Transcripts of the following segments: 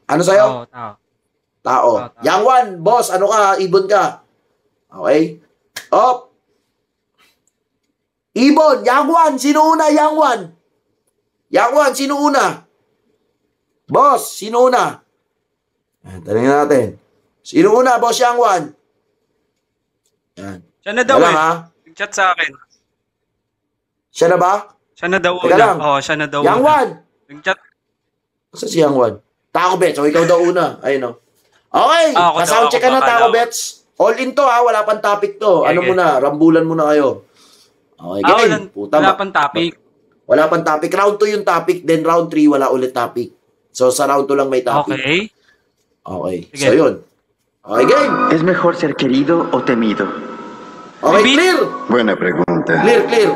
Ano sa'yo? Tao, tao. Tao. Yang Wan, boss, ano ka? Ibon ka. Okay? Op. Ibon, Yang Wan, sino una? Yang Wan. Yang Wan, sino una? Boss, sino una? Tanungin natin. Sino una, boss Yang Wan? Yan. Siya na daw Nag-chat sa akin. Siya na ba? Siya na daw Teka lang. Oo, siya na daw Yang Wan. Nag-chat. Saan si Yang Wan? Taco Bets. O, ikaw daw una. Ayun o. Okay. Pa-soundcheck ka na, Taco Bets. All in to ha. Wala pang topic to. Okay, ano muna? Rambulan muna kayo. Okay, game. Wala pang topic. Wala pang topic. Round 2 yung topic. Then round 3, wala ulit topic. So, sa round 2 lang may topic. Okay. Okay. Sige. So, yun. Okay, game. ¿Es mejor ser querido o temido? Okay, clear. Buena pregunta. Clear.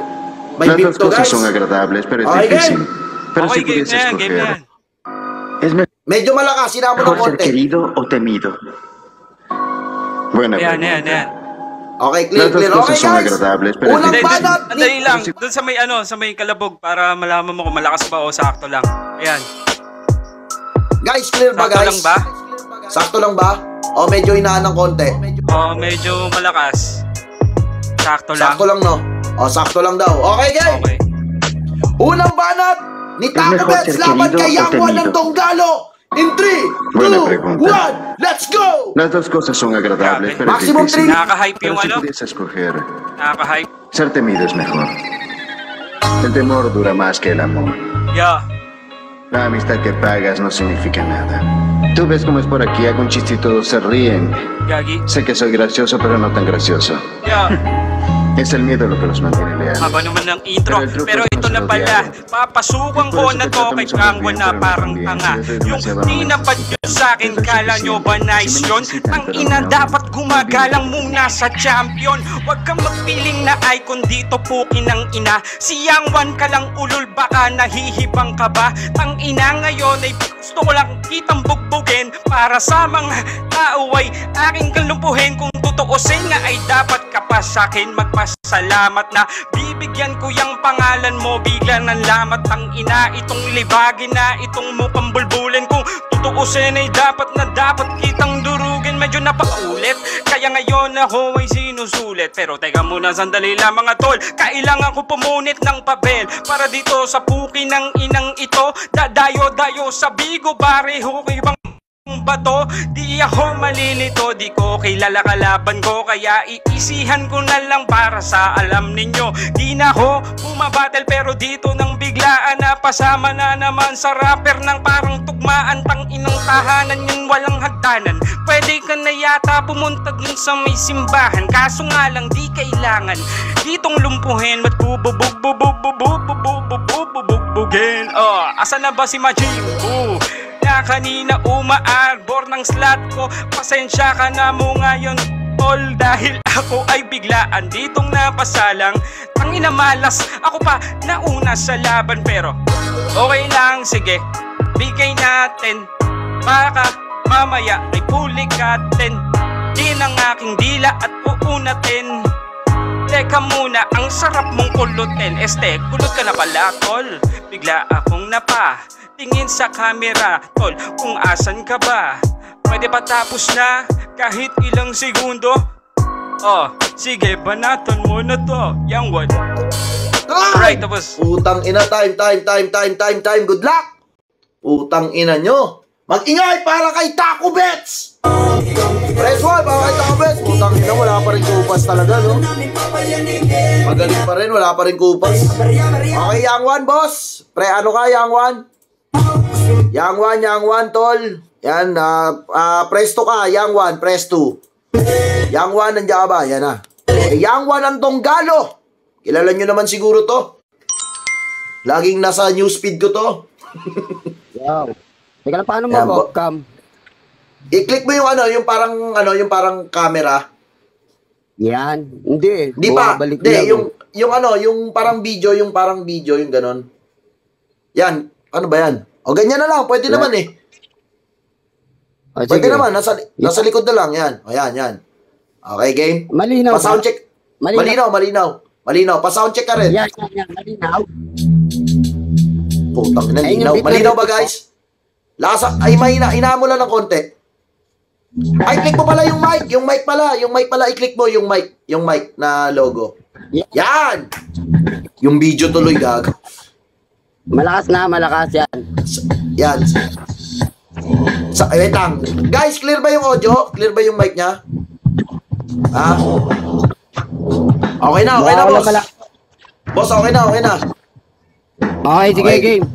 May Las beep dos to, cosas guys. son agradables, pero es Okay, difícil. Pero Okay, si pudiese game escoger, yan. ¿es Medyo malakas. Sinama ng mejor ser konti. querido o temido? Buena Ayan. pregunta. Okay, clear. Las dos Okay, cosas son guys. agradables, pero es Unang difícil. banat. Andali lang. Doon sa may kalabog para malaman mo kung malakas ba o sakto lang. Ayan. Guys, clear ba, Sakto guys? lang ba? Sakto lang ba? O medyo inaan ng konti? Medyo malakas. Sakto lang. Sakto lang, no? O, sakto lang daw. Okay, guys. Okay. Unang banat ni Taco mejor Bets ser laban querido kay o Yang Wan ng temido? Tonggalo. In 3, Buena 2, pregunta. 1, let's go! Las dos cosas son agradables, pero es Maximum difícil. three. Nakaka-hype Pero yung si ano? pudiese escoger, Nakaka-hype. ser temido es mejor. El temor dura más que el amor. Yeah. La amistad que pagas no significa nada. Tú ves cómo es por aquí, hago un chiste y todos se ríen. Gagi. Sé que soy gracioso, pero no tan gracioso. Yeah. Es el miedo lo que los mantiene leales. Haba naman ng intro. Pero ito na pala, papasukan ko na to kay Kangwan na parang tanga. Yung tinapad nyo sa akin, kala nyo ba nice yun? Ang ina dapat gumagalang muna sa champion. Huwag kang magpiling na icon dito, pukin ng ina. Si Yang Wan ka lang ulul, baka nahihibang ka ba? Ang ina ngayon ay gusto ko lang kitang bugbugin. Para sa mga tao ay aking kalumpuhin. Kung tutuusin nga ay dapat ka pa sa'kin magpasalamat na bibigyan ko yung pangalan mo. Bigla ng lamat ang ina, itong libagin na itong mukhang bulbulin. Kung tutuusin ay dapat kitang durugin. Medyo napaulit, kaya ngayon ako ay sinusulit. Pero teka muna, sandali lang mga tol. Kailangan ko pumunit ng papel para dito sa puki ng inang ito. Dadayo-dayo sa bigo, bareho ko ibang bato. Di ako malilito, di ko kilala kalaban ko, kaya iisihan ko na lang para sa alam ninyo. Di na ako bumabattle, pero dito nang biglaan na pasama na naman sa rapper ng parang tugmaan. Tang inang tahanan yung walang hagdanan. Pwede ka na yata pumunta dun sa may simbahan, kaso nga lang di kailangan ditong lumpuhin. Ba't bubugin? Asa na ba si Majimbo? Na kanina umaarbor ng slot ko. Pasensya ka na mo ngayon, tol, dahil ako ay biglaan ditong napasalang. Tangina malas, ako pa nauna sa laban. Pero okay lang, sige, bigay natin. Baka mamaya ay pulikatin din ang aking dila at uunatin. Teka muna, ang sarap mong kulutin. Kulot ka na pala, tol. Bigla akong tingin sa camera, tol, kung asan ka ba? Pwede ba tapos na kahit ilang segundo? Sige, banatan mo na to, Yang Wan. Alright, tapos. Putang ina, time. Good luck! Putang ina nyo. Mag-ingay para kay Taco Bets! Press 1 para kay Taco Bets. Putang ina, wala pa rin kupas talaga, no? Magaling pa rin, wala pa rin kupas. Okay, Yang Wan, boss. Ano ka, Yang Wan? Yang Wan, tol. Yan, presto ka, Yang Wan, press 2. Yang Wan, nandiyan ka ba? Yan na. Yang Wan ang Tonggalo. Kilala nyo naman siguro to. Laging nasa newsfeed ko to. Wow. Teka lang, paano mo cam? I-click mo yung yung parang camera. Yan. Hindi. Di pa. Hindi, yung parang video, yung ganon. Yan. Ano ba yan? O, ganyan na lang. Pwede naman eh. Pwede naman. Nasa likod na lang. Yan. O, yan. Okay, game? Malinaw. Pa-soundcheck. Malinaw. Pa-soundcheck ka rin. Yan. Malinaw. Putang ina, malinaw. Malinaw ba, guys? Lasa, ay mahina, hinaan mo lang ng konti. Ay, click mo pala yung mic. Yung mic pala, i-click mo yung mic na logo. Yan! Yung video tuloy, gago. Malakas yan. Yan. Wait lang. Guys, clear ba yung audio? Clear ba yung mic niya? Ha? Okay na, boss. Boss, okay na. Okay, sige, game.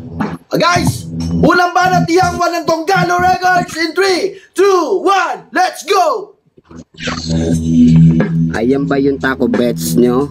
Guys, unang banat Young One ng Donggalo Records in 3, 2, 1, let's go! Ayan ba yung taco bets nyo?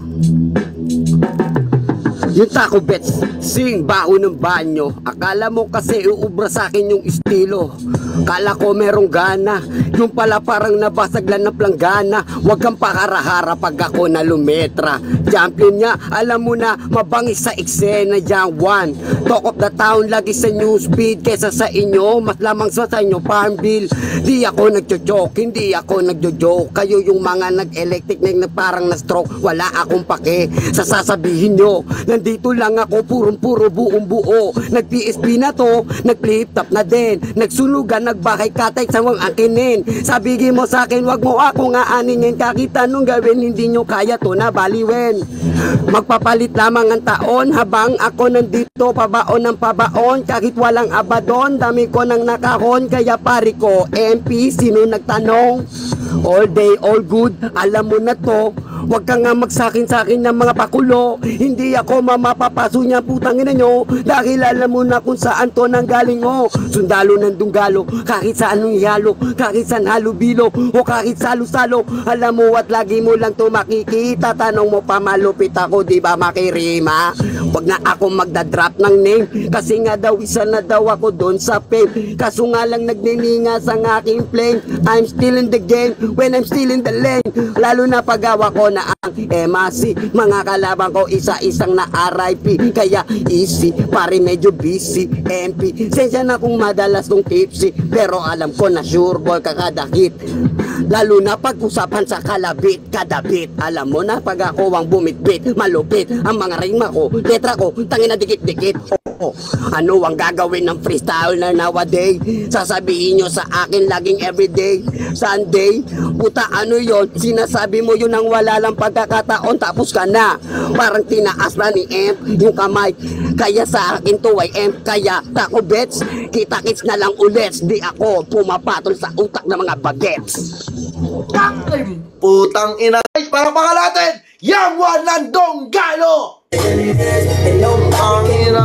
Yung taco bets, sing baho ng banyo. Akala mo kasi uubra sa akin yung estilo. Kala ko merong gana, yung pala parang nabasag lang ng planggana. Huwag kang pakarahara pag ako na lumetra. Champion niya, alam mo na, mabangis sa eksena. Young One, talk of the town, lagi sa newsfeed. Kesa sa inyo, mas lamang sa inyo farm bill. Di ako nagjo-joke, hindi ako nagjo-joke. Kayo yung mga nag-electric na parang na-stroke. Wala akong pake sa sasabihin nyo. Nandito lang ako, puro buong buo. Nag-PSP na to, nag-flip top na din. Nagsunugan, nagbahay katay sa wang akinin. Sabihin mo sa akin, wag mo ako nga aningin. Kahit anong gawin, hindi nyo kaya to na baliwen. Magpapalit lamang ang taon habang ako nandito, pabaon ng pabaon. Kahit walang abadon, dami ko nang nakahon. Kaya pari ko, MP, sino nagtanong? All day, all good, alam mo na to. Huwag ka nga magsakin ng mga pakulo. Hindi ako mamapapaso niya, putang ina nyo. Dahil alam mo na kung saan to nanggaling mo. Sundalo ng Donggalo, kahit saan nung ihalo, kahit saan halubilo, o kahit salo-salo. Alam mo at lagi mo lang to makikita. Tanong mo pa malupit ako, di ba makirima? Huwag na ako magdadrop ng name, kasi nga daw isa na daw ako doon sa fame. Kaso nga lang nagniningas ang aking flame. I'm still in the game when I'm still in the lane. Lalo na pagawa ko na ang MAC. Mga kalaban ko isa-isang na RIP. Kaya easy, pare medyo busy. MP, sensya na kung madalas kong tipsy, pero alam ko na sure ball kakadakit. Lalo na pag-usapan sa kadabit. Alam mo na pag ako ang bumitbit, malupit ang mga rima ko, letra ko, tangin na dikit-dikit. Ano ang gagawin ng freestyle na nowadays? Sasabihin nyo sa akin laging everyday, Sunday. Puta, ano yon? Sinasabi mo yun ang wala lang pagkakataon, tapos ka na. Parang tinaas na ni Amp yung kamay. Kaya sa akin to ay Amp. Kaya taco bets, kita-kits na lang ulit. Di ako pumapatol sa utak ng mga bagets. Putang ina. Guys, para natin, Young One ng Donggalo! Putang ina.